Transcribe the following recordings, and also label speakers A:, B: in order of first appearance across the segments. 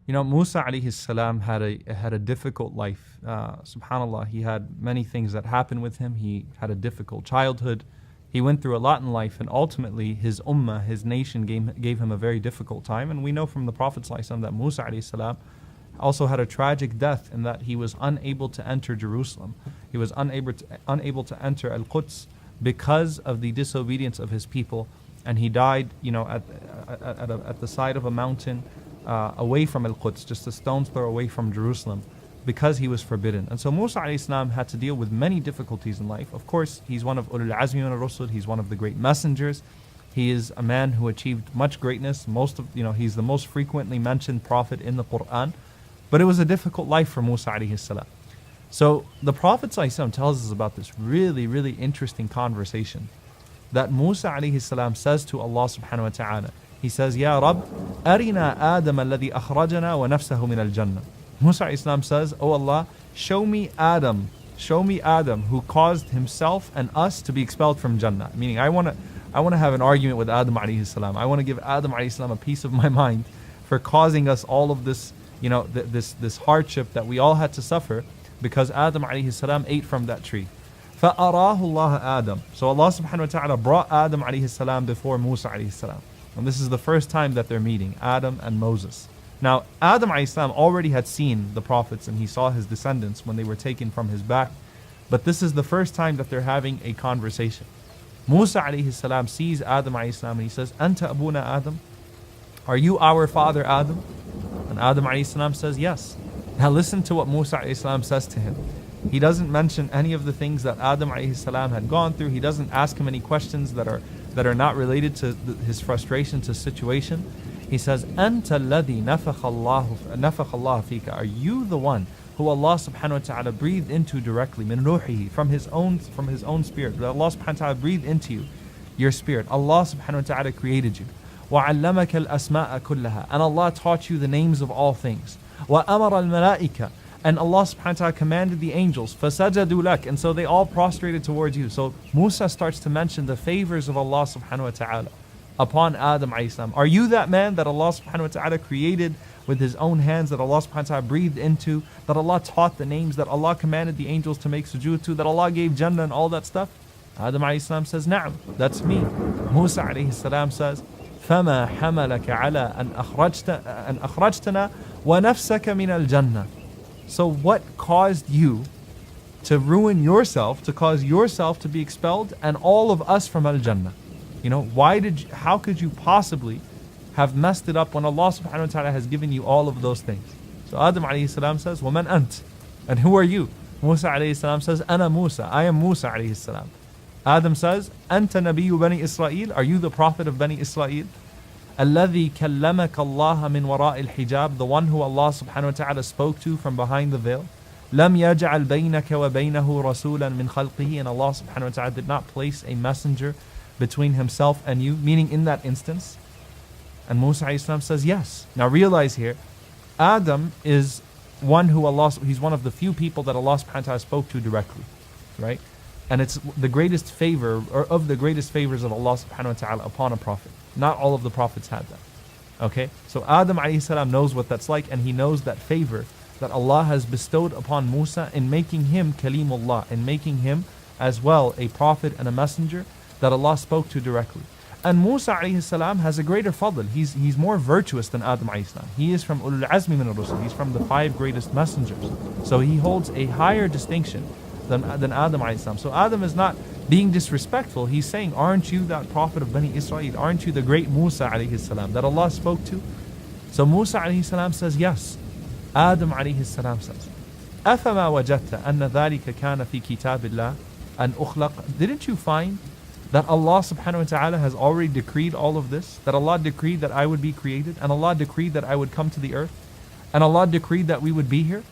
A: Musa alayhi salam had a difficult life. Subhanallah, he had many things that happened with him. He had a difficult childhood. He went through a lot in life, and ultimately his ummah, his nation, gave him a very difficult time. And we know from the Prophet ﷺ that Musa alayhi salam also had a tragic death in that he was unable to enter Jerusalem. He was unable to enter Al-Quds because of the disobedience of his people, and he died, at the side of a mountain away from Al-Quds, just a stone's throw away from Jerusalem, because he was forbidden. And so Musa alayhi salam had to deal with many difficulties in life. Of course, he's one of Ulul Azmi min ar-Rusul. He's one of the great messengers. He is a man who achieved much greatness. He's the most frequently mentioned prophet in the Quran. But it was a difficult life for Musa alayhi salam. So the Prophet ﷺ tells us about this really, really interesting conversation that Musa alayhi salam says to Allah subhanahu wa ta'ala. He says, Ya Rabb, arina Adam alladhi akhrajana wa nafsahu min al-Jannah. Musa alayhi salam says, Oh Allah, show me Adam who caused himself and us to be expelled from Jannah. Meaning, I want to have an argument with Adam alayhi salam. I want to give Adam alayhi salam a piece of my mind for causing us all of this, this hardship that we all had to suffer because Adam alayhi salam ate from that tree. فَأَرَاهُ اللَّهُ Adam. So Allah subhanahu wa ta'ala brought Adam alayhi salam before Musa alayhi salam. And this is the first time that they're meeting, Adam and Moses. Now, Adam alayhi salam already had seen the prophets and he saw his descendants when they were taken from his back. But this is the first time that they're having a conversation. Musa alayhi salam sees Adam alayhi salam and he says, Anta abuna Adam? Are you our father Adam? And Adam alayhi salam says, yes. Now listen to what Musa alayhi salam says to him. He doesn't mention any of the things that Adam alayhi salam had gone through. He doesn't ask him any questions that are not related to his frustration, to situation. He says, Anta alladhi nafakha Allah fika. Are you the one who Allah subhanahu wa ta'ala breathed into directly, min ruhihi, from his own spirit? That Allah subhanahu wa ta'ala breathed into you, your spirit. Allah subhanahu wa ta'ala created you. وَعَلَّمَكَ الْأَسْمَاءَ كُلَّهَا. And Allah taught you the names of all things. وَأَمَرَ الْمَلَائِكَ. And Allah subhanahu wa ta'ala commanded the angels, فَسَجَدُوا لَكَ. And so they all prostrated towards you. So Musa starts to mention the favors of Allah subhanahu wa ta'ala upon Adam alayhi salam. Are you that man that Allah subhanahu wa ta'ala created with his own hands, that Allah subhanahu wa ta'ala breathed into, that Allah taught the names, that Allah commanded the angels to make sujood to, that Allah gave Jannah and all that stuff? Adam alayhi salam says, Na'am, that's me. Musa alayhi salam says, فَمَا حَمَلَكَ عَلَىٰ أَنْ أَخْرَجْتَنَا وَنَفْسَكَ مِنَ الْجَنَّةِ. So what caused you to ruin yourself, to cause yourself to be expelled and all of us from Al-Jannah? How could you possibly have messed it up when Allah subhanahu wa ta'ala has given you all of those things? So Adam alayhi salam says, وَمَنْ أَنْتَ? And who are you? Musa alayhi salam says, أَنَا Musa. I am Musa alayhi salam. Adam says, أَنْتَ نَبِيُّ بَنِي إِسْرَائِيل. Are you the prophet of Bani Israel? الَّذِي كَلَّمَكَ اللَّهَ مِنْ وَرَاءِ الْحِجَابِ. The one who Allah subhanahu wa ta'ala spoke to from behind the veil. لَمْ يَجْعَلْ بَيْنَكَ وَبَيْنَهُ رَسُولًا مِنْ خَلْقِهِ. And Allah subhanahu wa ta'ala did not place a messenger between himself and you, meaning in that instance. And Musa alayhi salam says, yes. Now realize here, Adam is one who he's one of the few people that Allah subhanahu wa ta'ala spoke to directly, right? And it's the greatest favor, or of the greatest favors of Allah subhanahu wa ta'ala upon a prophet. Not all of the prophets had that. Okay? So Adam alayhi salam knows what that's like, and he knows that favor that Allah has bestowed upon Musa in making him Kalimullah, in making him as well a prophet and a messenger that Allah spoke to directly. And Musa alayhi salam has a greater fadl. He's more virtuous than Adam alayhi salam. He is from Ulul Azmi min ar-Rusul. He's from the 5 greatest messengers. So he holds a higher distinction than Adam alayhi salam. So Adam is not being disrespectful. He's saying, aren't you that prophet of Bani Israel? Aren't you the great Musa alayhi salam that Allah spoke to? So Musa alayhi salam says, yes. Adam alayhi salam says, أَفَمَا وَجَدْتَ أَنَّ ذَلِكَ كَانَ فِي كِتَابِ اللَّهِ أَنْ أُخْلَقَ. Didn't you find that Allah subhanahu wa ta'ala has already decreed all of this? That Allah decreed that I would be created, and Allah decreed that I would come to the earth, and Allah decreed that we would be here?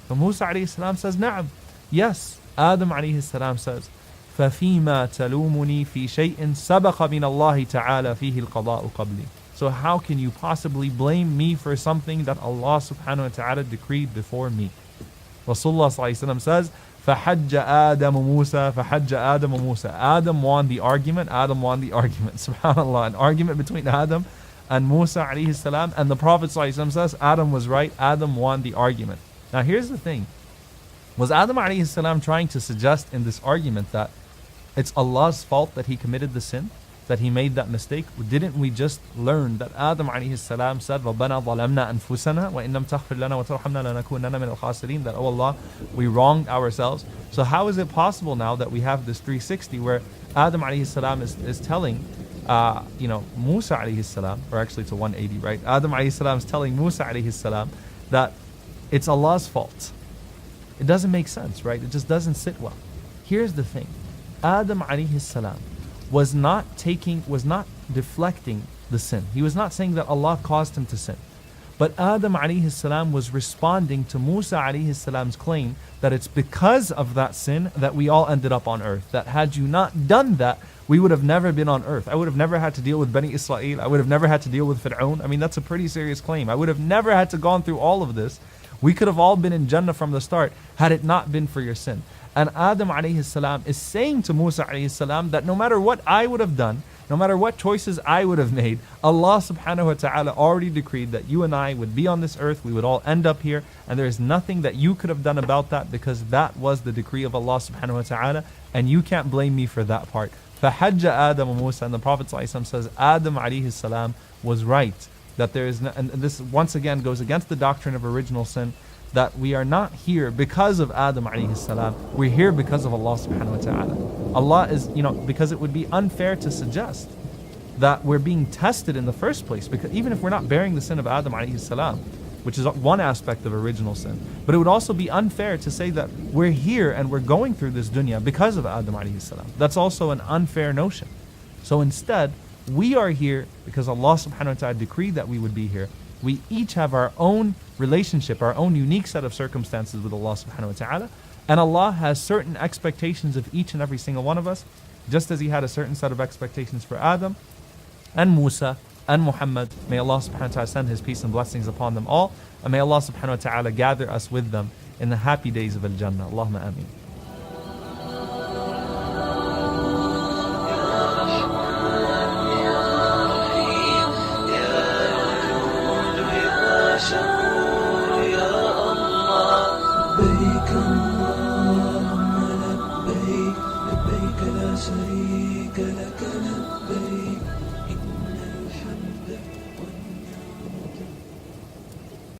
A: So Musa alayhi salam says, Na'am, yes. Adam alayhi salam says, فَفِيمَا تَلُومُنِي فِي شَيْءٍ سَبَقَ مِنَ اللَّهِ تَعَالَى فِيهِ الْقَضَاءُ قَبْلِي. So how can you possibly blame me for something that Allah subhanahu wa ta'ala decreed before me? Rasulullah sallallahu alayhi wa sallam says, فَحَجَّ آدَمُ مُوسَى فَحَجَّ آدَمُ مُوسَى. Adam won the argument, Adam won the argument. Subhanallah, an argument between Adam and Musa alayhi salam, and the Prophet ﷺ says Adam was right, Adam won the argument. Now here's the thing. Was Adam alayhi salam trying to suggest in this argument that it's Allah's fault that he committed the sin, that he made that mistake? Didn't we just learn that Adam alayhi salam said, رَبَّنَا ظَلَمْنَا أَنفُسَنَا وَإِن لَمْ تَغْفِرْ لَنَا وَتَرْحَمْنَا لَنَكُونَنَّ مِنَ الْخَاسِرِينَ, that, oh Allah, we wronged ourselves. So how is it possible now that we have this 360 where Adam alayhi salam is telling Musa alayhi salam, or actually it's a 180, right? Adam alayhi salam is telling Musa alayhi salam that it's Allah's fault. It doesn't make sense, right? It just doesn't sit well. Here's the thing. Adam alayhi salam was not deflecting the sin. He was not saying that Allah caused him to sin. But Adam alayhi salam was responding to Musa alayhi salam's claim that it's because of that sin that we all ended up on earth. That had you not done that, we would have never been on earth. I would have never had to deal with Bani Israel. I would have never had to deal with Fir'aun. I mean, that's a pretty serious claim. I would have never had to gone through all of this. We could have all been in Jannah from the start had it not been for your sin. And Adam alayhi salam is saying to Musa alayhi salam that no matter what I would have done, no matter what choices I would have made, Allah subhanahu wa ta'ala already decreed that you and I would be on this earth, we would all end up here, and there is nothing that you could have done about that, because that was the decree of Allah subhanahu wa ta'ala, and you can't blame me for that part. فَحَجَّ آدَمُ Musa, and the Prophet ﷺ says Adam alayhi salam was right, that there is no, and this once again goes against the doctrine of original sin, that we are not here because of Adam alayhi salam, we're here because of Allah subhanahu wa ta'ala. Allah is, because it would be unfair to suggest that we're being tested in the first place, because even if we're not bearing the sin of Adam alayhi salam, which is one aspect of original sin, but it would also be unfair to say that we're here and we're going through this dunya because of Adam alayhi salam. That's also an unfair notion. So instead, we are here because Allah subhanahu wa ta'ala decreed that we would be here. We each have our own relationship, our own unique set of circumstances with Allah subhanahu wa ta'ala. And Allah has certain expectations of each and every single one of us, just as He had a certain set of expectations for Adam and Musa and Muhammad. May Allah subhanahu wa ta'ala send His peace and blessings upon them all. And may Allah subhanahu wa ta'ala gather us with them in the happy days of Al-Jannah. Allahumma ameen.
B: لبيك اللهم لبيك لبيك لا شريك لك لبيك